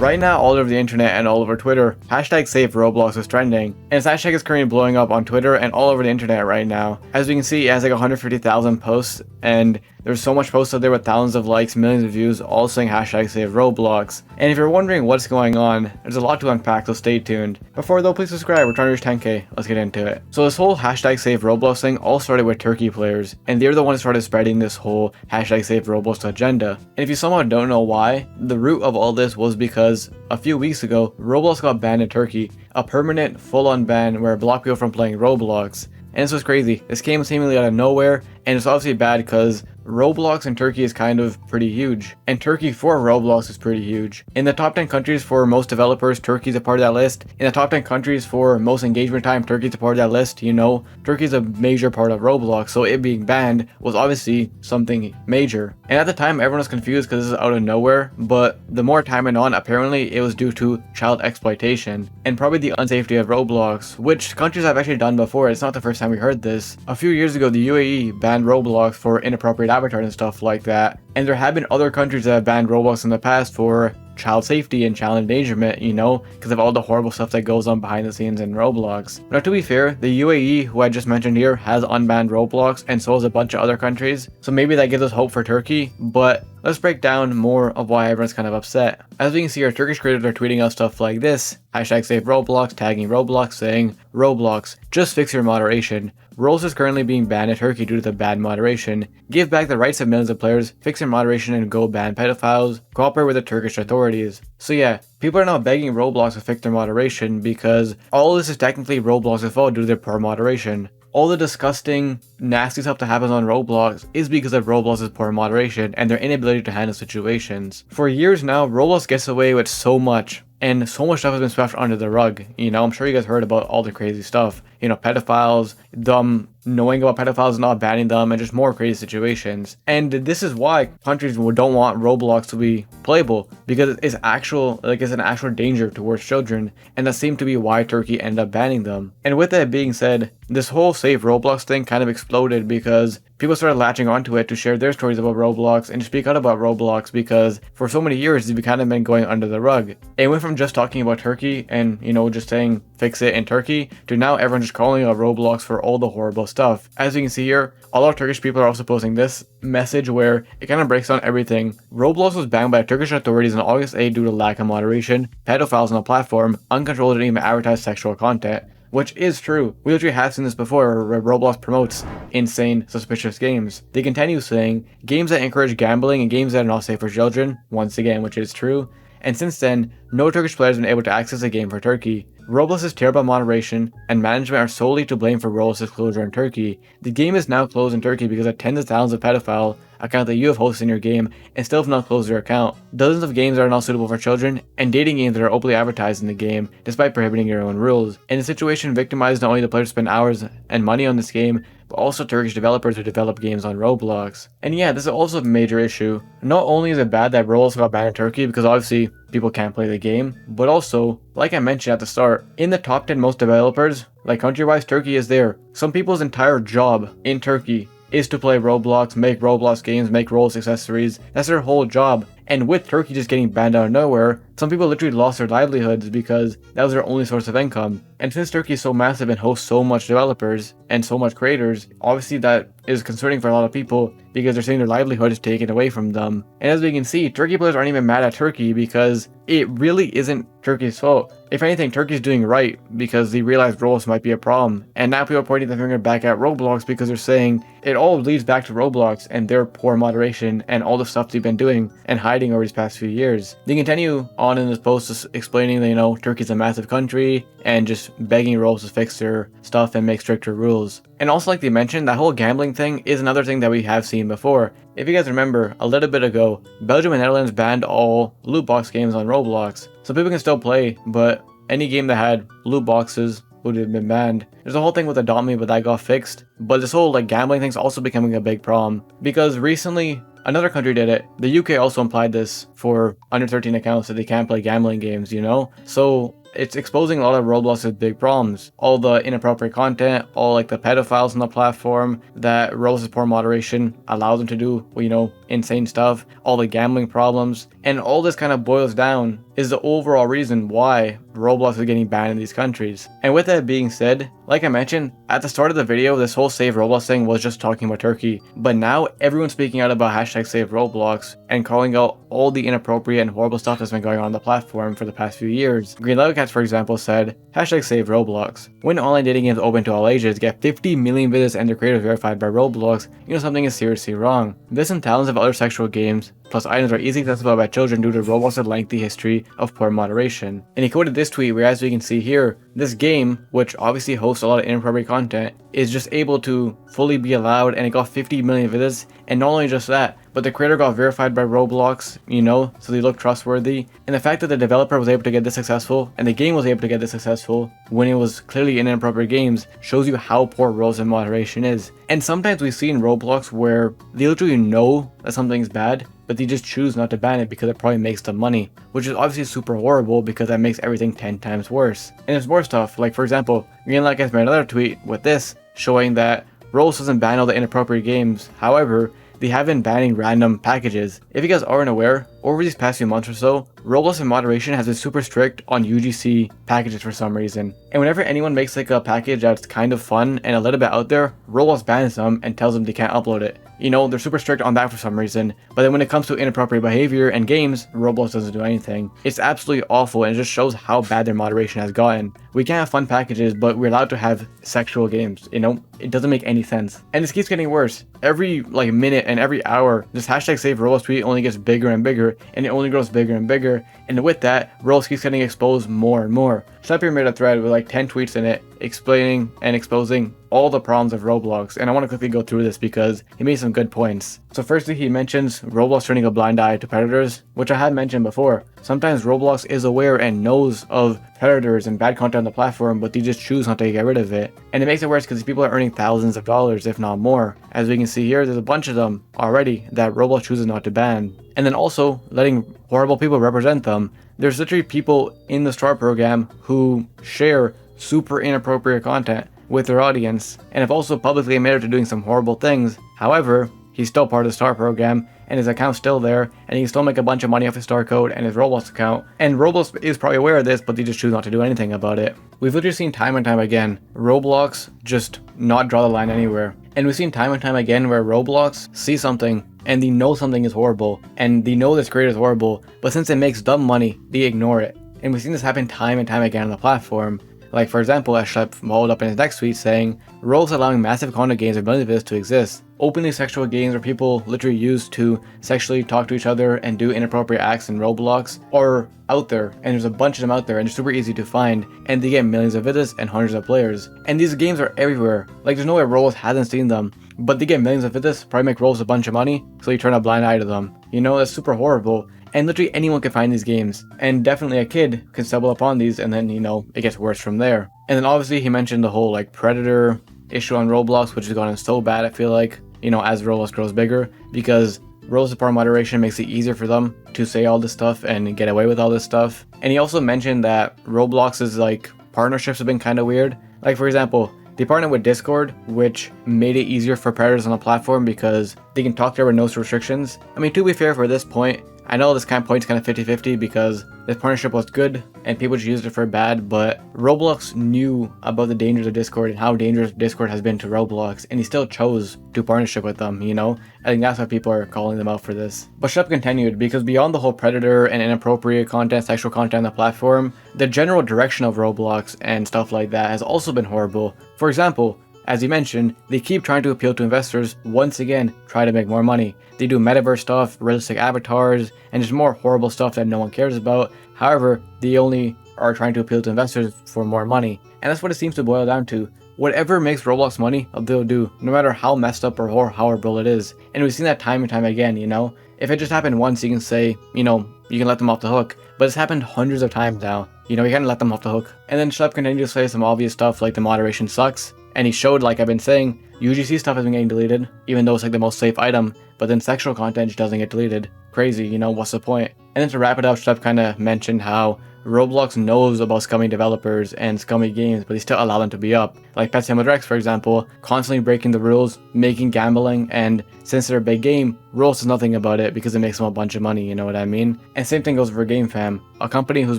Right now, all over the internet and all over Twitter, hashtag save Roblox is trending, and its hashtag is currently blowing up on Twitter and all over the internet right now. As we can see, it has like 150,000 posts, and there's so much posts out there with thousands of likes, millions of views, all saying hashtag save Roblox. And if you're wondering what's going on, there's a lot to unpack, so stay tuned. Before though, please subscribe, we're trying to reach 10k, let's get into it. So this whole hashtag save Roblox thing all started with Turkey players, and they're the ones who started spreading this whole hashtag save Roblox agenda. And if you somehow don't know why, the root of all this was because a few weeks ago, Roblox got banned in Turkey, a permanent full-on ban where it blocked people from playing Roblox. And this was crazy. This came seemingly out of nowhere, and it's obviously bad because Roblox in Turkey is kind of pretty huge, and Turkey for Roblox is pretty huge. In the top 10 countries for most developers, Turkey's a part of that list. In the top 10 countries for most engagement time, Turkey's a part of that list. You know, Turkey's a major part of Roblox, so it being banned was obviously something major. And at the time, everyone was confused because this is out of nowhere, but the more time went on, apparently it was due to child exploitation and probably the unsafety of Roblox, which countries have actually done before. It's not the first time we heard this. A few years ago, the UAE banned Roblox for inappropriate advertising and stuff like that, and there have been other countries that have banned Roblox in the past for child safety and child endangerment, you know, because of all the horrible stuff that goes on behind the scenes in Roblox. Now, to be fair, the UAE, who I just mentioned here, has unbanned Roblox, and so has a bunch of other countries, so maybe that gives us hope for Turkey, but let's break down more of why everyone's kind of upset. As we can see, our Turkish creators are tweeting out stuff like this, hashtag save Roblox, tagging Roblox, saying, Roblox, just fix your moderation. Roblox is currently being banned in Turkey due to the bad moderation. Give back the rights of millions of players, fix your moderation and go ban pedophiles, cooperate with the Turkish authorities. So yeah, people are now begging Roblox to fix their moderation because all this is technically Roblox's fault due to their poor moderation. All the disgusting, nasty stuff that happens on Roblox is because of Roblox's poor moderation and their inability to handle situations. For years now, Roblox gets away with so much, and so much stuff has been swept under the rug. You know, I'm sure you guys heard about all the crazy stuff. You know, pedophiles, them knowing about pedophiles and not banning them, and just more crazy situations. And this is why countries don't want Roblox to be playable, because it's an actual danger towards children, and that seemed to be why Turkey ended up banning them. And with that being said, this whole save Roblox thing kind of exploded because people started latching onto it to share their stories about Roblox and to speak out about Roblox, because for so many years it's kind of been going under the rug. It went from just talking about Turkey and, you know, just saying fix it in Turkey to now everyone just calling out Roblox for all the horrible stuff. As you can see here, all our Turkish people are also posting this message where it kind of breaks down everything. Roblox was banned by Turkish authorities on August 8 due to lack of moderation, pedophiles on the platform, uncontrolled and even advertised sexual content. Which is true. We literally have seen this before where Roblox promotes insane, suspicious games. They continue saying games that encourage gambling and games that are not safe for children, once again, which is true. And since then, no Turkish players have been able to access the game for Turkey. Roblox's terrible moderation and management are solely to blame for Roblox's closure in Turkey. The game is now closed in Turkey because of tens of thousands of pedophile accounts that you have hosted in your game and still have not closed your account. Dozens of games that are not suitable for children, and dating games that are openly advertised in the game, despite prohibiting your own rules. And the situation victimizes not only the players who spend hours and money on this game, but also Turkish developers who develop games on Roblox. And yeah, this is also a major issue. Not only is it bad that Roblox got banned in Turkey because obviously people can't play the game, but also, like I mentioned at the start, in the top 10 most developers, like country-wise, Turkey is there. Some people's entire job in Turkey is to play Roblox, make Roblox games, make Roblox accessories. That's their whole job. And with Turkey just getting banned out of nowhere, some people literally lost their livelihoods because that was their only source of income. And since Turkey is so massive and hosts so much developers and so much creators, obviously that is concerning for a lot of people because they're seeing their livelihood is taken away from them. And as we can see, Turkey players aren't even mad at Turkey because it really isn't Turkey's fault. If anything, Turkey's doing right because they realized Roblox might be a problem. And now people are pointing the finger back at Roblox because they're saying it all leads back to Roblox and their poor moderation and all the stuff they've been doing and hiding over these past few years. They continue on in this post explaining that, you know, Turkey's a massive country and just begging Roblox to fix their stuff and make stricter rules. And also, like they mentioned, that whole gambling thing is another thing that we have seen before. If you guys remember, a little bit ago, Belgium and Netherlands banned all loot box games on Roblox. So people can still play, but any game that had loot boxes would have been banned. There's a whole thing with Adopt Me, but that got fixed. But this whole like gambling thing's also becoming a big problem because recently another country did it. The UK also implied this for under 13 accounts that they can't play gambling games, you know? So it's exposing a lot of Roblox's big problems. All the inappropriate content, all like the pedophiles on the platform, that Roblox's poor moderation allows them to do, you know, insane stuff, all the gambling problems, and all this kind of boils down is the overall reason why Roblox is getting banned in these countries. And with that being said, like I mentioned, at the start of the video, this whole Save Roblox thing was just talking about Turkey, but now everyone's speaking out about hashtag Save Roblox and calling out all the inappropriate and horrible stuff that's been going on the platform for the past few years. Green Lego Cats, for example, said, hashtag Save Roblox. When online dating games open to all ages get 50 million visits and their creators verified by Roblox, you know something is seriously wrong. This and thousands of other sexual games plus items are easily accessible by children due to Roblox's lengthy history of poor moderation. And he quoted this tweet where, as we can see here, this game, which obviously hosts a lot of inappropriate content, is just able to fully be allowed, and it got 50 million visits. And not only just that, but the creator got verified by Roblox, you know, so they look trustworthy. And the fact that the developer was able to get this successful and the game was able to get this successful when it was clearly inappropriate games shows you how poor rules and moderation is. And sometimes we see in Roblox where they literally know that something's bad, but they just choose not to ban it because it probably makes them money, which is obviously super horrible because that makes everything 10 times worse. And there's more stuff, like for example, Green Lego Cats made another tweet with this, showing that Roblox doesn't ban all the inappropriate games. However, they have been banning random packages. If you guys aren't aware, over these past few months or so, Roblox in moderation has been super strict on UGC packages for some reason. And whenever anyone makes like a package that's kind of fun and a little bit out there, Roblox bans them and tells them they can't upload it. You know, they're super strict on that for some reason, but then when it comes to inappropriate behavior and games, Roblox doesn't do anything. It's absolutely awful, and it just shows how bad their moderation has gotten. We can't have fun packages, but we're allowed to have sexual games, you know? It doesn't make any sense. And this keeps getting worse. Every like minute and every hour, this hashtag Save Roblox tweet only gets bigger and bigger, and it only grows bigger and bigger. And with that, Roblox keeps getting exposed more and more. Slapper made a thread with like 10 tweets in it, explaining and exposing all the problems of Roblox, and I want to quickly go through this because he made some good points. So firstly, he mentions Roblox turning a blind eye to predators, which I had mentioned before. Sometimes Roblox is aware and knows of predators and bad content on the platform, but they just choose not to get rid of it. And it makes it worse because people are earning thousands of dollars, if not more. As we can see here, there's a bunch of them already that Roblox chooses not to ban. And then also letting horrible people represent them. There's literally people in the STAR program who share super inappropriate content with their audience and have also publicly admitted to doing some horrible things. However, he's still part of the STAR program and his account's still there, and he can still make a bunch of money off his STAR code and his Roblox account. And Roblox is probably aware of this, but they just choose not to do anything about it. We've literally seen time and time again Roblox just not draw the line anywhere. And we've seen time and time again where Roblox sees something and they know something is horrible and they know this creator is horrible, but since it makes dumb money, they ignore it. And we've seen this happen time and time again on the platform. Like for example, as Shep followed up in his next tweet saying, Roblox allowing massive content games with millions of visits to exist. Openly sexual games where people literally use to sexually talk to each other and do inappropriate acts in Roblox are out there, and there's a bunch of them out there and they're super easy to find, and they get millions of visits and hundreds of players. And these games are everywhere. Like there's no way Roblox hasn't seen them, but they get millions of visits, probably make Roblox a bunch of money, so you turn a blind eye to them. You know, that's super horrible. And literally anyone can find these games, and definitely a kid can stumble upon these, and then, you know, it gets worse from there. And then obviously he mentioned the whole like predator issue on Roblox, which has gotten so bad, I feel like, you know, as Roblox grows bigger, because Roblox's poor moderation makes it easier for them to say all this stuff and get away with all this stuff. And he also mentioned that Roblox's like partnerships have been kind of weird. Like for example, they partnered with Discord, which made it easier for predators on the platform because they can talk there with no restrictions. I mean, to be fair, for this point, I know this kind of point's kind of 50-50 because this partnership was good and people just used it for bad, but Roblox knew about the dangers of Discord and how dangerous Discord has been to Roblox, and he still chose to partnership with them, you know? I think that's why people are calling them out for this. But Shep continued, because beyond the whole predator and inappropriate content, sexual content on the platform, the general direction of Roblox and stuff like that has also been horrible. For example, as he mentioned, they keep trying to appeal to investors, once again, try to make more money. They do metaverse stuff, realistic avatars, and just more horrible stuff that no one cares about. However, they only are trying to appeal to investors for more money. And that's what it seems to boil down to. Whatever makes Roblox money, they'll do, no matter how messed up or horrible it is. And we've seen that time and time again, you know? If it just happened once, you can say, you know, you can let them off the hook. But it's happened hundreds of times now. You know, you can't let them off the hook. And then Shep continued to say some obvious stuff like the moderation sucks. And he showed, like I've been saying, UGC stuff has been getting deleted, even though it's like the most safe item, but then sexual content just doesn't get deleted. crazy, you know, what's the point? And then to wrap it up, Shep kind of mentioned how Roblox knows about scummy developers and scummy games, but they still allow them to be up. Like Pet Sim with Rex, for example, constantly breaking the rules, making gambling, and since they're a big game, Roblox does nothing about it because it makes them a bunch of money, you know what I mean? And same thing goes for GameFam, a company who's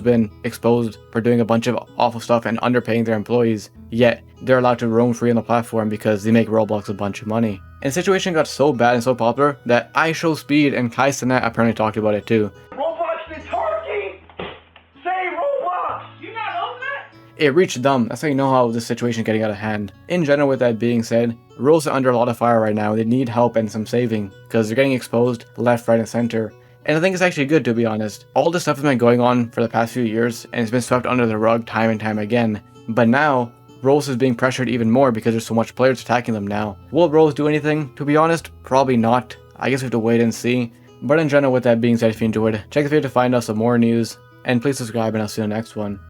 been exposed for doing a bunch of awful stuff and underpaying their employees, yet they're allowed to roam free on the platform because they make Roblox a bunch of money. And the situation got so bad and so popular that iShowSpeed and Kai Cenat apparently talked about it too. It reached them. That's how you know how this situation is getting out of hand. In general, with that being said, Roblox are under a lot of fire right now. They need help and some saving because they're getting exposed left, right, and center. And I think it's actually good, to be honest. All this stuff has been going on for the past few years and it's been swept under the rug time and time again. But now, Roblox is being pressured even more because there's so much players attacking them now. Will Roblox do anything? To be honest, probably not. I guess we have to wait and see. But in general, with that being said, if you enjoyed, check the video to find out some more news. And please subscribe and I'll see you in the next one.